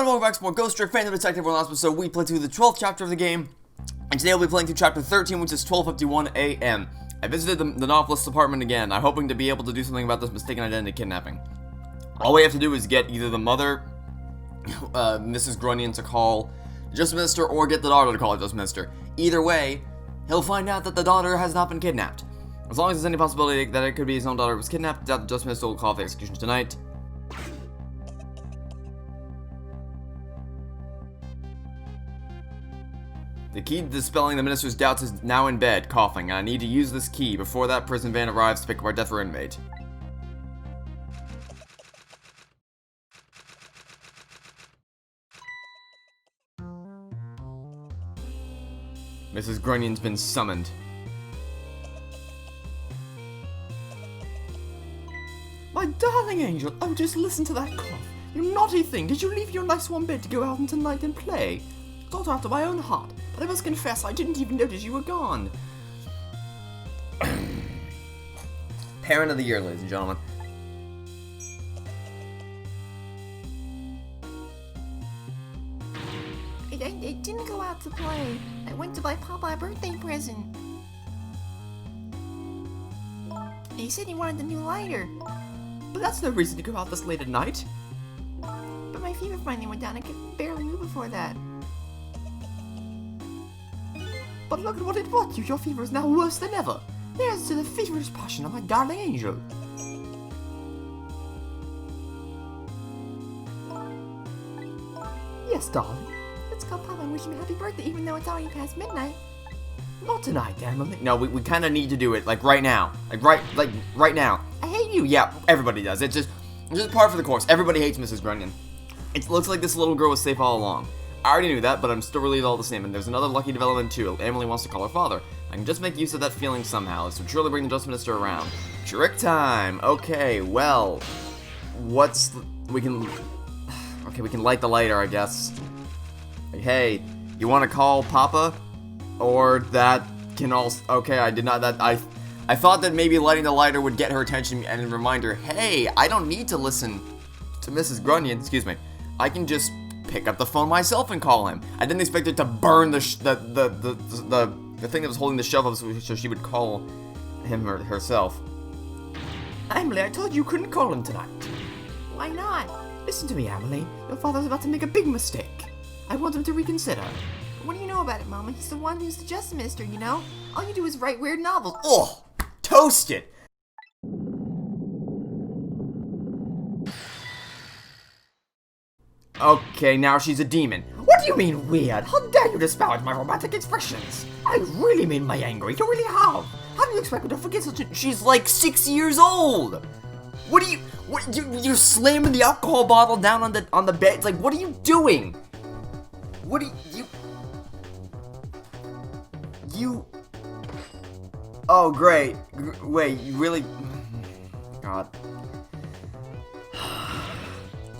and welcome back to more Ghost Trick Phantom Detective. Last episode, we played through the 12th chapter of the game, and today we'll be playing through chapter 13, which is 12:51 a.m. I visited the novelist's apartment again. I'm hoping to be able to do something about this mistaken identity kidnapping. All we have to do is get either the mother, Mrs. Grunion, to call Just Mister, or get the daughter to call Just Mister. Either way, he'll find out that the daughter has not been kidnapped. As long as there's any possibility that it could be his own daughter who was kidnapped, that Just Mister will call for the execution tonight. The key to dispelling the minister's doubts is now in bed, coughing, and I need to use this key before that prison van arrives to pick up our death row inmate. Mrs. Grunion's been summoned. My darling angel, oh, just listen to that cough. You naughty thing, did you leave your nice warm bed to go out into the night and play? Thought after my own heart, but I must confess I didn't even notice you were gone. Parent of the year, ladies and gentlemen. I didn't go out to play. I went to buy Papa a birthday present. He said he wanted the new lighter. But that's no reason to go out this late at night. But my fever finally went down. I could barely move before that. But look at what it brought you. Your fever is now worse than ever. There's to the feverish passion of my darling angel. Yes, darling. Let's call Papa and wish him a happy birthday, even though it's already past midnight. Not tonight, Emily. No, we kind of need to do it, like, right now. Like, right now. I hate you. Yeah, everybody does. It's just par for the course. Everybody hates Mrs. Grunion. It looks like this little girl was safe all along. I already knew that, but I'm still relieved all the same, and there's another lucky development too. Emily wants to call her father. I can just make use of that feeling somehow. This would surely bring the Just Minister around. Trick time! Okay, well... we can light the lighter, I guess. Hey, you want to call Papa? Or that can also... Okay, I did not... I thought that maybe lighting the lighter would get her attention and remind her, hey, I don't need to listen to Mrs. Grunion. Excuse me. I can just pick up the phone myself and call him. I didn't expect it to burn the thing that was holding the shelf up so she would call him herself. Emily, I told you couldn't call him tonight. Why not? Listen to me, Emily. Your father's about to make a big mistake. I want him to reconsider. What do you know about it, Mama? He's the one who's the Just Mister, you know? All you do is write weird novels. Oh, toasted! Okay, now she's a demon. What do you mean weird? How dare you disparage my romantic expressions? I really mean my anger. You really have. How do you expect me to forget such a... She's like 6 years old. You're slamming the alcohol bottle down on the bed. It's like, what are you doing? What do you... Oh, great. Wait, you really... God.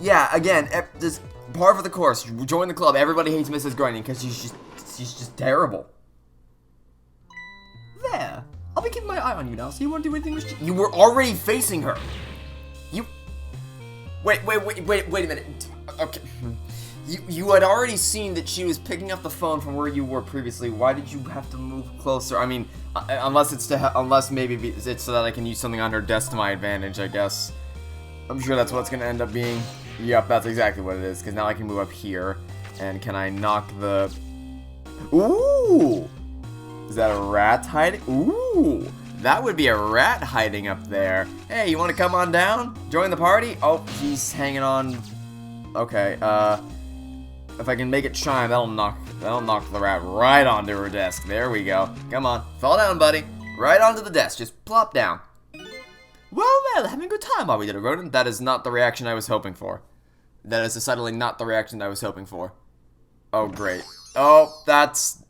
Yeah, again, just par for the course. Join the club. Everybody hates Mrs. Grunion because she's just terrible. There. I'll be keeping my eye on you now, so you won't do anything with you were already facing her. Wait a minute. Okay. You had already seen that she was picking up the phone from where you were previously. Why did you have to move closer? I mean, unless maybe it's so that I can use something on her desk to my advantage, I guess. I'm sure that's what it's gonna end up being. Yep, that's exactly what it is, because now I can move up here. And can I knock the... Ooh! Is that a rat hiding? Ooh! That would be a rat hiding up there. Hey, you want to come on down? Join the party? Oh, he's hanging on... Okay, if I can make it chime, that'll knock the rat right onto her desk. There we go. Come on. Fall down, buddy. Right onto the desk. Just plop down. Well, having a good time while we did a rodent. That is not the reaction I was hoping for. That is decidedly not the reaction I was hoping for. Oh, great. Oh, that's...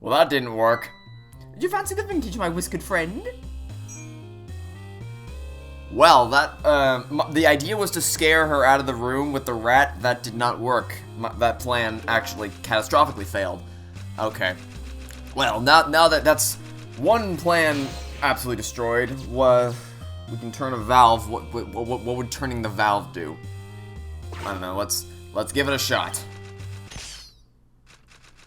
Well, that didn't work. Did you fancy the vintage, my whiskered friend? Well, the idea was to scare her out of the room with the rat. That did not work. That plan actually catastrophically failed. Okay. Well, now that that's one plan absolutely destroyed, we can turn a valve. What would turning the valve do? I don't know. Let's Let's give it a shot.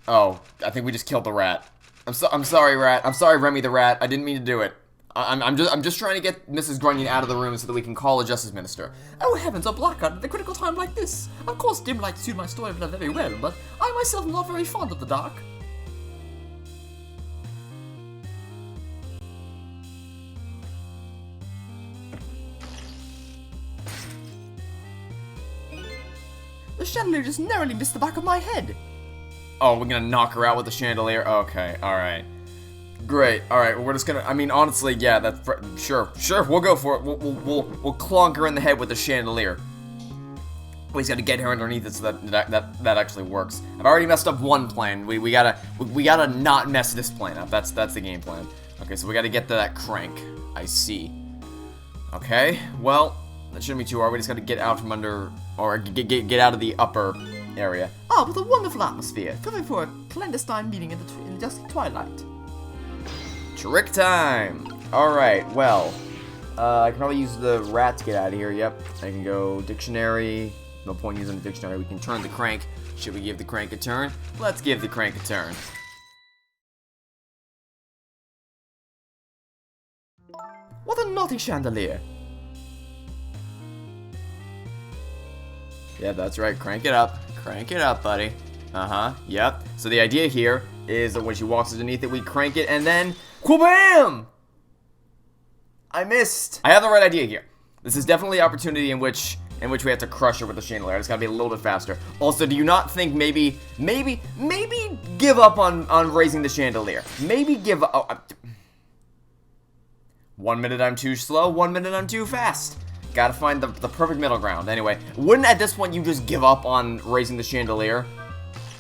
Oh, I think we just killed the rat. I'm sorry, rat. I'm sorry, Remy the rat. I didn't mean to do it. I'm just trying to get Mrs. Grunion out of the room so that we can call a justice minister. Oh heavens, a blackout at a critical time like this. Of course dim light suit my story very well, but I myself am not very fond of the dark. The chandelier just narrowly missed the back of my head. Oh, we're gonna knock her out with the chandelier? Okay, alright. Great, alright, we're just gonna, I mean, honestly, yeah, that's, sure, we'll go for it. We'll clonk her in the head with the chandelier. We just gotta get her underneath it so that actually works. I've already messed up one plan. We gotta not mess this plan up. That's the game plan. Okay, so we gotta get to that crank. I see. Okay, well, that shouldn't be too hard. We just gotta get out from under, or get out of the upper area. Ah, what a wonderful atmosphere. Perfect for a clandestine meeting in the dusky twilight. Trick time! Alright, well, I can probably use the rat to get out of here. Yep, I can go dictionary. No point using the dictionary. We can turn the crank. Should we give the crank a turn? Let's give the crank a turn. What a naughty chandelier. Yeah, that's right. Crank it up. Crank it up, buddy. Uh-huh. Yep. So the idea here is that when she walks underneath it, we crank it, and then... Wha-bam! I missed. I have the right idea here. This is definitely the opportunity in which we have to crush her with the chandelier. It's gotta be a little bit faster. Also, do you not think maybe give up on raising the chandelier? Maybe give up... Oh, 1 minute I'm too slow, 1 minute I'm too fast. Gotta find the perfect middle ground. Anyway, wouldn't at this point you just give up on raising the chandelier?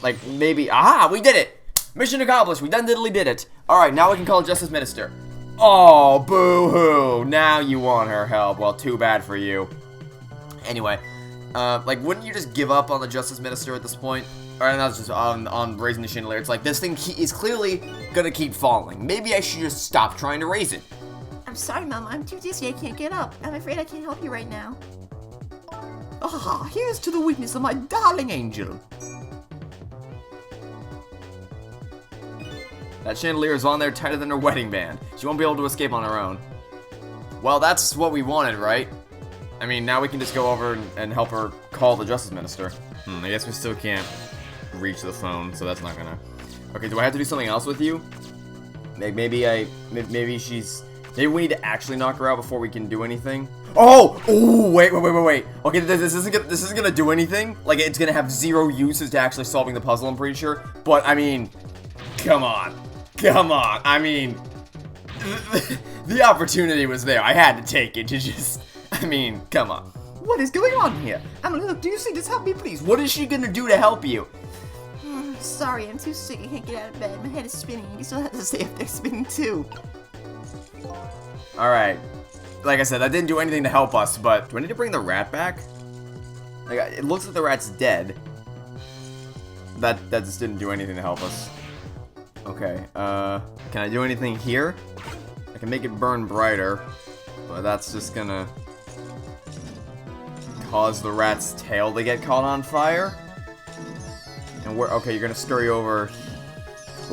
Like, maybe... Aha! We did it! Mission accomplished. We done diddly did it. Alright, now we can call Justice Minister. Oh, boo-hoo. Now you want her help. Well, too bad for you. Anyway, like, wouldn't you just give up on the Justice Minister at this point? Or not just on raising the chandelier. It's like, this thing is clearly gonna keep falling. Maybe I should just stop trying to raise it. I'm sorry, Mama. I'm too dizzy. I can't get up. I'm afraid I can't help you right now. Ah, here's to the weakness of my darling angel. That chandelier is on there tighter than her wedding band. She won't be able to escape on her own. Well, that's what we wanted, right? I mean, now we can just go over and help her call the Justice Minister. I guess we still can't reach the phone, so that's not gonna... Okay, do I have to do something else with you? Maybe we need to actually knock her out before we can do anything. Oh! Ooh, wait. Okay, this isn't gonna do anything. Like, it's gonna have zero uses to actually solving the puzzle, I'm pretty sure. But, I mean, come on. I mean, the opportunity was there. I had to take it to just, I mean, come on. What is going on here? Emily, look, do you see this? Help me, please. What is she gonna do to help you? Sorry, I'm too sick. I can't get out of bed. My head is spinning. You still have to stay up there spinning, too. Alright. Like I said, that didn't do anything to help us, but... Do I need to bring the rat back? Like, it looks like the rat's dead. That just didn't do anything to help us. Okay, can I do anything here? I can make it burn brighter, but that's just gonna cause the rat's tail to get caught on fire. And okay, you're gonna scurry over.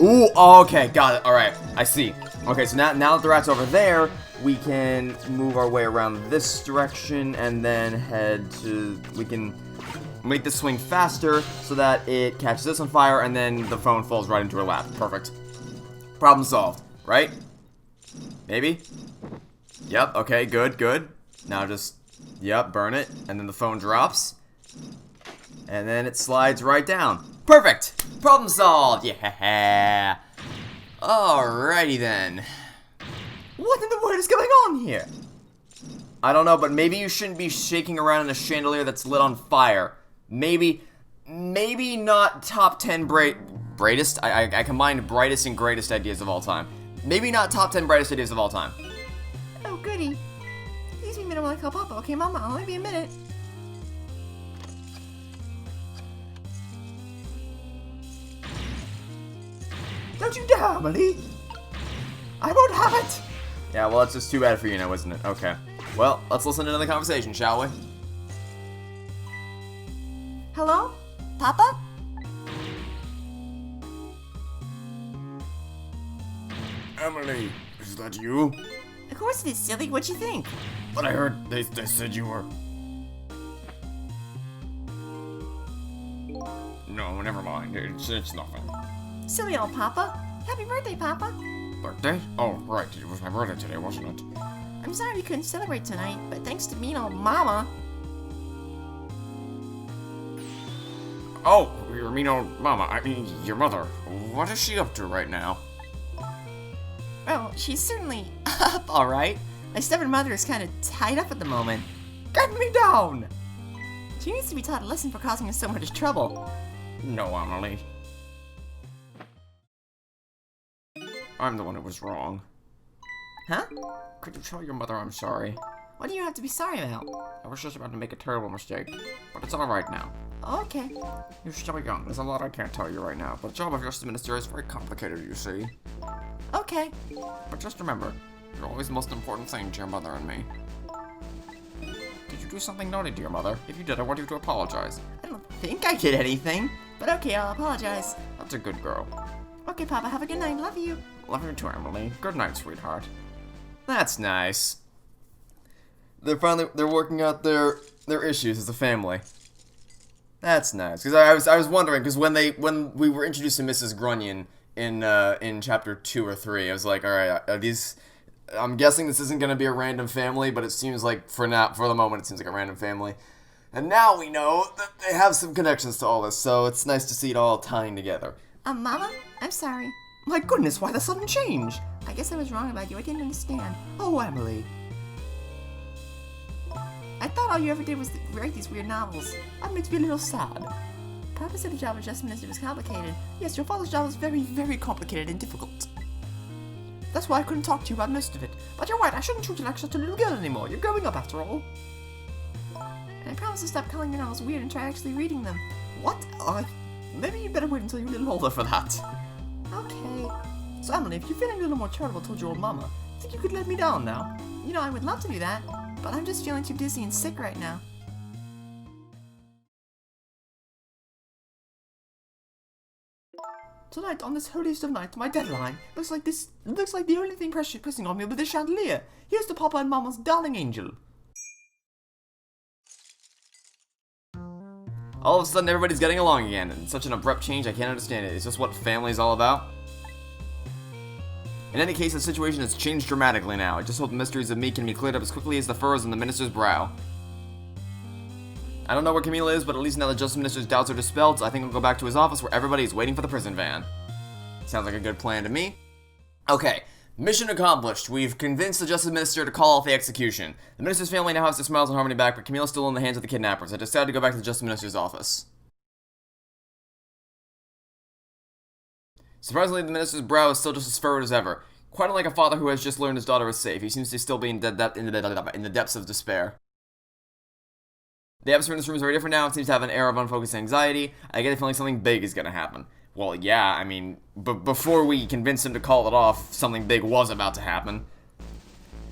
Ooh, okay, got it. Alright, I see. Okay, so now that the rat's over there, we can move our way around this direction and then head to... We can make this swing faster so that it catches this on fire and then the phone falls right into her lap. Perfect. Problem solved, right? Maybe? Yep, okay, good. Now just, yep, burn it. And then the phone drops. And then it slides right down. Perfect! Problem solved! Yeah! Alrighty then. What in the world is going on here? I don't know, but maybe you shouldn't be shaking around in a chandelier that's lit on fire. Maybe not top 10 brightest. I combined brightest and greatest ideas of all time. Maybe not top 10 brightest ideas of all time. Oh, goody. Please be a minute while I call Papa. Okay, Mama, I'll only be a minute. Don't you dare, Emily. I won't have it. Yeah, well, that's just too bad for you now, isn't it? Okay. Well, let's listen into the conversation, shall we? Hello? Papa? Emily, is that you? Of course it is, silly. What'd you think? But I heard they said you were... No, never mind. It's nothing. Silly old Papa. Happy birthday, Papa. Birthday? Oh, right. It was my birthday today, wasn't it? I'm sorry we couldn't celebrate tonight, but thanks to mean old Mama. Oh, your mean old mama. I mean, your mother. What is she up to right now? Well, she's certainly up, alright. My stubborn mother is kind of tied up at the moment. Get me down! She needs to be taught a lesson for causing us so much trouble. No, Emily. I'm the one who was wrong. Huh? Could you tell your mother I'm sorry? What do you have to be sorry about? I was just about to make a terrible mistake, but it's alright now. Okay. You're still young. There's a lot I can't tell you right now, but the job of Justice Minister is very complicated, you see. Okay. But just remember, you're always the most important thing to your mother and me. Did you do something naughty to your mother? If you did, I want you to apologize. I don't think I did anything, but okay, I'll apologize. That's a good girl. Okay, Papa, have a good night. Love you. Love you too, Emily. Good night, sweetheart. That's nice. They're working out their issues as a family. That's nice. Because I was wondering, because when we were introduced to Mrs. Grunion in chapter 2 or 3, I was like, all right, are these? I'm guessing this isn't going to be a random family, but it seems like for the moment, it seems like a random family. And now we know that they have some connections to all this, so it's nice to see it all tying together. Mama, I'm sorry. My goodness, why the sudden change? I guess I was wrong about you. I didn't understand. Oh, Emily. I thought all you ever did was write these weird novels. That makes me a little sad. Papa said the job of Justice Minister was complicated. Yes, your father's job is very, very complicated and difficult. That's why I couldn't talk to you about most of it. But you're right, I shouldn't treat you like such a little girl anymore. You're growing up after all. And I promise to stop calling your novels weird and try actually reading them. What? Maybe you'd better wait until you're a little older for that. Okay. So Emily, if you're feeling a little more charitable towards your old mama, think you could let me down now? You know, I would love to do that, but I'm just feeling too dizzy and sick right now. Tonight, on this holiest of nights, my deadline, looks like the only thing pressing on me will be the chandelier. Here's to Papa and Mama's darling angel. All of a sudden, everybody's getting along again, and such an abrupt change, I can't understand it. Is this what family's all about? In any case, the situation has changed dramatically now. I just hope the mysteries of me can be cleared up as quickly as the furrows on the minister's brow. I don't know where Camila is, but at least now the Justice Minister's doubts are dispelled, so I think I'll go back to his office where everybody is waiting for the prison van. Sounds like a good plan to me. Okay, mission accomplished. We've convinced the Justice Minister to call off the execution. The Minister's family now has their smiles and harmony back, but Camila's still in the hands of the kidnappers. I decided to go back to the Justice Minister's office. Surprisingly, the Minister's brow is still just as furrowed as ever. Quite unlike a father who has just learned his daughter is safe, he seems to still be in the depths of despair. The atmosphere in this room is very different now. It seems to have an air of unfocused anxiety. I get the feeling something big is going to happen. Well, yeah, I mean, before we convinced him to call it off, something big was about to happen.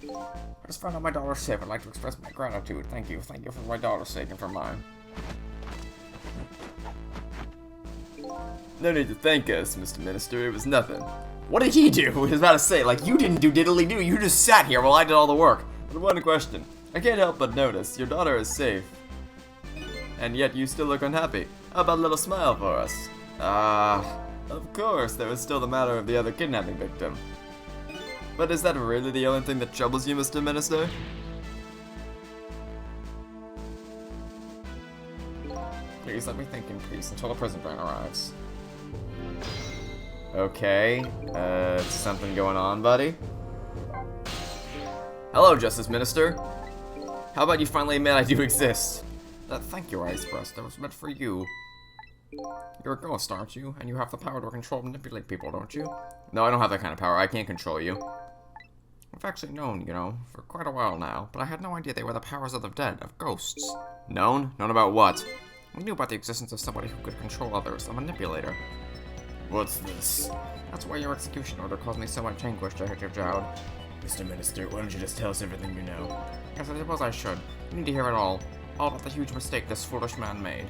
I just found out my daughter's safe. I'd like to express my gratitude. Thank you for my daughter's sake and for mine. No need to thank us, Mr. Minister. It was nothing. What did he do? I was about to say, like, you didn't do diddly-do. You just sat here while I did all the work. But one question. I can't help but notice. Your daughter is safe. And yet you still look unhappy. How about a little smile for us? Of course, there is still the matter of the other kidnapping victim. But is that really the only thing that troubles you, Mr. Minister? Please let me think in peace until the prison van arrives. Okay, something going on, buddy? Hello, Justice Minister. How about you finally admit I do exist? That thank you I expressed, that was meant for you. You're a ghost, aren't you? And you have the power to control and manipulate people, don't you? No, I don't have that kind of power. I can't control you. I've actually known, you know, for quite a while now, but I had no idea they were the powers of the dead, of ghosts. Known? Known about what? We knew about the existence of somebody who could control others, a manipulator. What's this? That's why your execution order caused me so much anguish to hit your jowd. Mr. Minister, why don't you just tell us everything you know? Yes, I suppose I should. You need to hear it all. All about the huge mistake this foolish man made.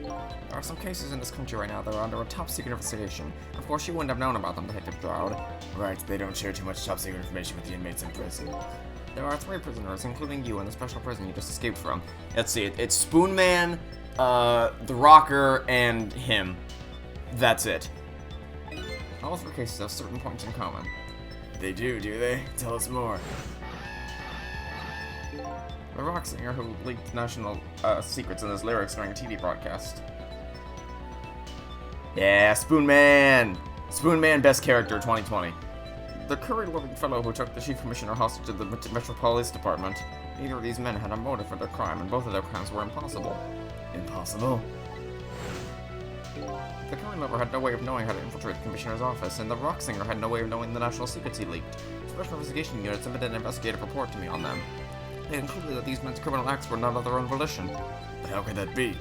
There are some cases in this country right now that are under a top-secret investigation. Of course, you wouldn't have known about them, Detective Stroud. Right, they don't share too much top-secret information with the inmates in prison. There are 3 prisoners, including you, in the special prison you just escaped from. Let's see, it's Spoon Man, the Rocker, and him. That's it. All 3 cases have certain points in common. They do they? Tell us more. The rock singer who leaked national secrets in his lyrics during a TV broadcast. Yeah, Spoon Man! Spoon Man, best character 2020. The curry-loving fellow who took the chief commissioner hostage to the Metro Police Department. Neither of these men had a motive for their crime, and both of their crimes were impossible. Impossible? The curry lover had no way of knowing how to infiltrate the commissioner's office, and the rock singer had no way of knowing the national secrets he leaked. Special investigation unit submitted an investigative report to me on them. They concluded that these men's criminal acts were not of their own volition. But how could that be?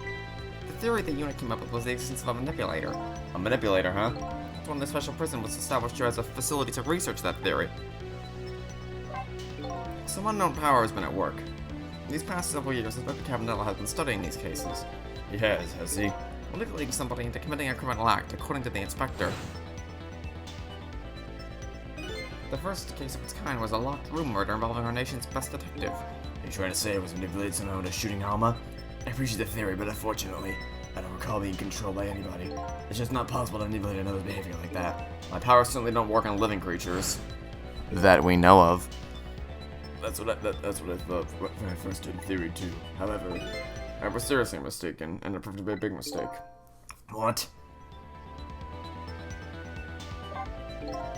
The theory the unit came up with was the existence of a manipulator. A manipulator, huh? That's when the special prison was established here as a facility to research that theory. Some unknown power has been at work. These past several years, Inspector Cabanella has been studying these cases. He has he? Manipulating somebody into committing a criminal act, according to the inspector. The first case of its kind was a locked room murder involving our nation's best detective. Are you trying to say I was manipulated somehow into shooting Alma? I appreciate the theory, but unfortunately, I don't recall being controlled by anybody. It's just not possible to manipulate another's behavior like that. My powers certainly don't work on living creatures. That we know of. That's what I thought when I first did theory too. However, I was seriously mistaken, and it proved to be a big mistake. What?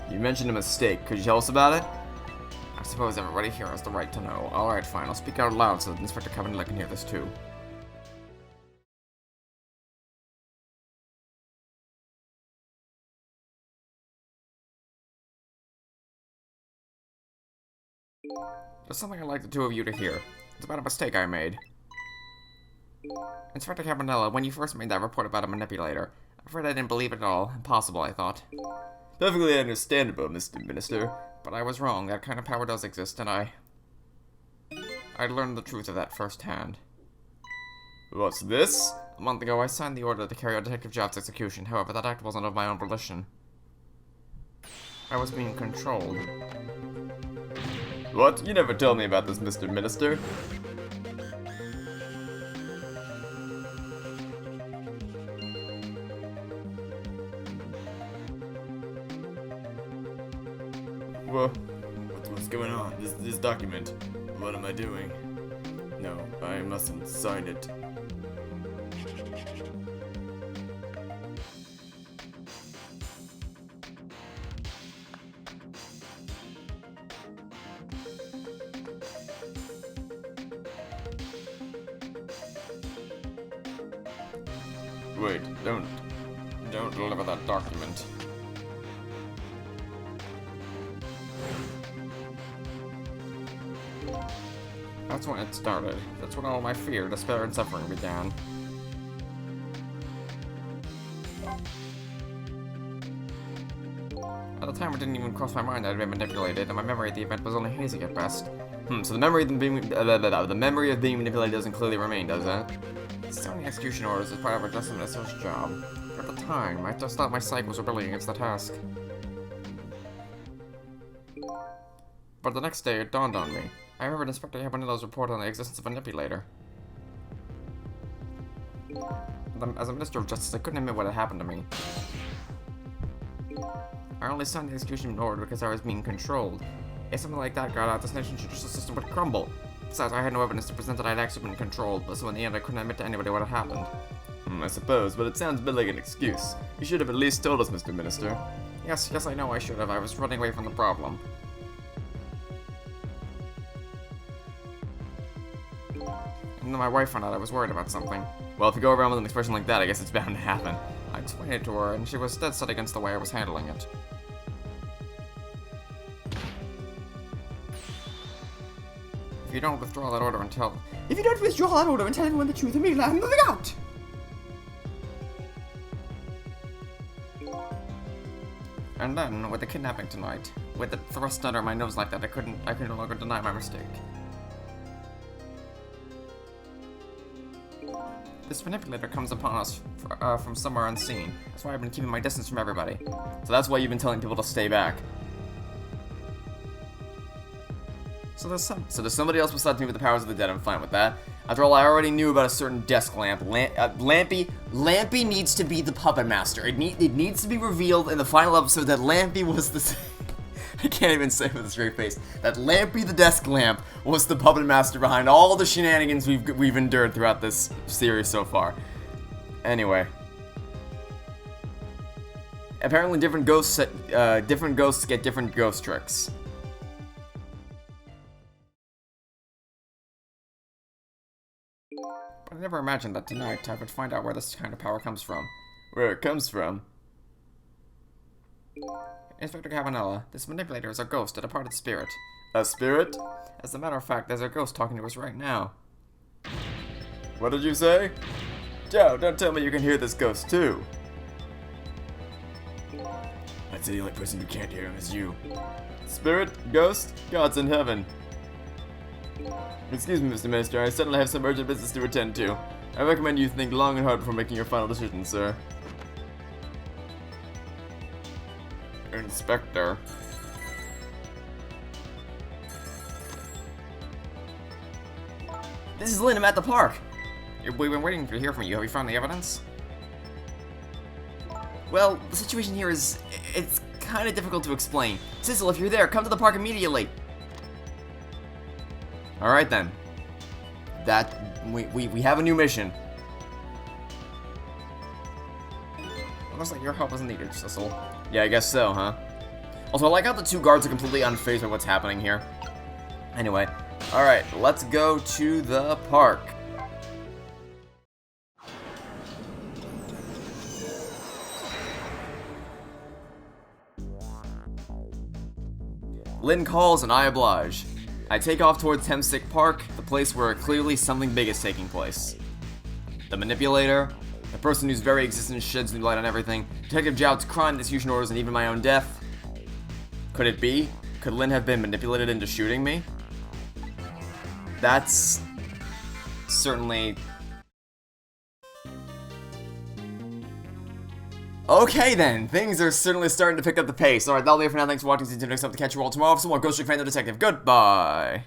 You mentioned a mistake. Could you tell us about it? I suppose everybody here has the right to know. Alright, fine. I'll speak out loud so that Inspector Cabanella can hear this too. There's something I'd like the 2 of you to hear. It's about a mistake I made. Inspector Cabanella, when you first made that report about a manipulator, I'm afraid I didn't believe it at all. Impossible, I thought. Perfectly understandable, Mr. Minister. But I was wrong. That kind of power does exist, and I learned the truth of that firsthand. What's this? A month ago, I signed the order to carry out Detective Job's execution. However, that act wasn't of my own volition. I was being controlled. What? You never told me about this, Mr. Minister. What's going on? This document. What am I doing? No, I mustn't sign it. Wait, don't deliver that document. That's when it started. That's when all my fear, despair, and suffering began. At the time, it didn't even cross my mind I'd been manipulated, and my memory of the event was only hazy at best. So the memory of being manipulated doesn't clearly remain, does it? Signing execution orders is part of our Justice Minister's job. At the time, I just thought my psyche was rebelling against the task. But the next day, it dawned on me. I remembered Inspector Cabanella's report on the existence of a manipulator. As a Minister of Justice, I couldn't admit what had happened to me. I only signed the execution order because I was being controlled. If something like that got out, this nation's judicial system would crumble. Besides, I had no evidence to present that I'd actually been controlled, but so in the end I couldn't admit to anybody what had happened. I suppose, but it sounds a bit like an excuse. You should have at least told us, Mr. Minister. Yes, I know I should have. I was running away from the problem. And then my wife found out I was worried about something. Well, if you go around with an expression like that, I guess it's bound to happen. I explained it to her, and she was dead set against the way I was handling it. If you don't withdraw that order and tell everyone the truth immediately, I'm moving out! And then, with the kidnapping tonight, with it thrust under my nose like that, I could no longer deny my mistake. This manipulator comes upon us from somewhere unseen. That's why I've been keeping my distance from everybody. So that's why you've been telling people to stay back. So there's somebody else besides me with the powers of the dead. I'm fine with that. After all, I already knew about a certain desk lamp. Lampy needs to be the puppet master. It needs to be revealed in the final episode that Lampy was the... I can't even say it with a straight face. That Lampy the desk lamp was the puppet master behind all the shenanigans we've endured throughout this series so far. Anyway. Apparently different ghosts get different ghost tricks. But I never imagined that tonight I would find out where this kind of power comes from. Where it comes from? Inspector Cabanella, this manipulator is a ghost, a departed spirit. A spirit? As a matter of fact, there's a ghost talking to us right now. What did you say? Joe, don't tell me you can hear this ghost too. I'd say the only person who can't hear him is you. Spirit? Ghost? God's in heaven. Excuse me, Mr. Minister, I suddenly have some urgent business to attend to. I recommend you think long and hard before making your final decision, sir. Inspector. This is Lynn, I'm at the park. We've been waiting to hear from you. Have you found the evidence? Well, the situation here is... it's kind of difficult to explain. Sissel, if you're there, come to the park immediately. Alright then. We have a new mission. It looks like your help is needed, Sissel. Yeah, I guess so, huh? Also, I like how the two guards are completely unfazed by what's happening here. Anyway, alright, let's go to the park. Lynn calls and I oblige. I take off towards Hempstick Park, the place where clearly something big is taking place. The manipulator, the person whose very existence sheds new light on everything, Detective Jout's crime, execution orders, and even my own death. Could it be? Could Lynn have been manipulated into shooting me? That's... certainly... Okay then, things are certainly starting to pick up the pace. Alright, that'll be it for now. Thanks for watching. See you next time to catch you all tomorrow for some more Ghost Trick Fan the Detective. Goodbye!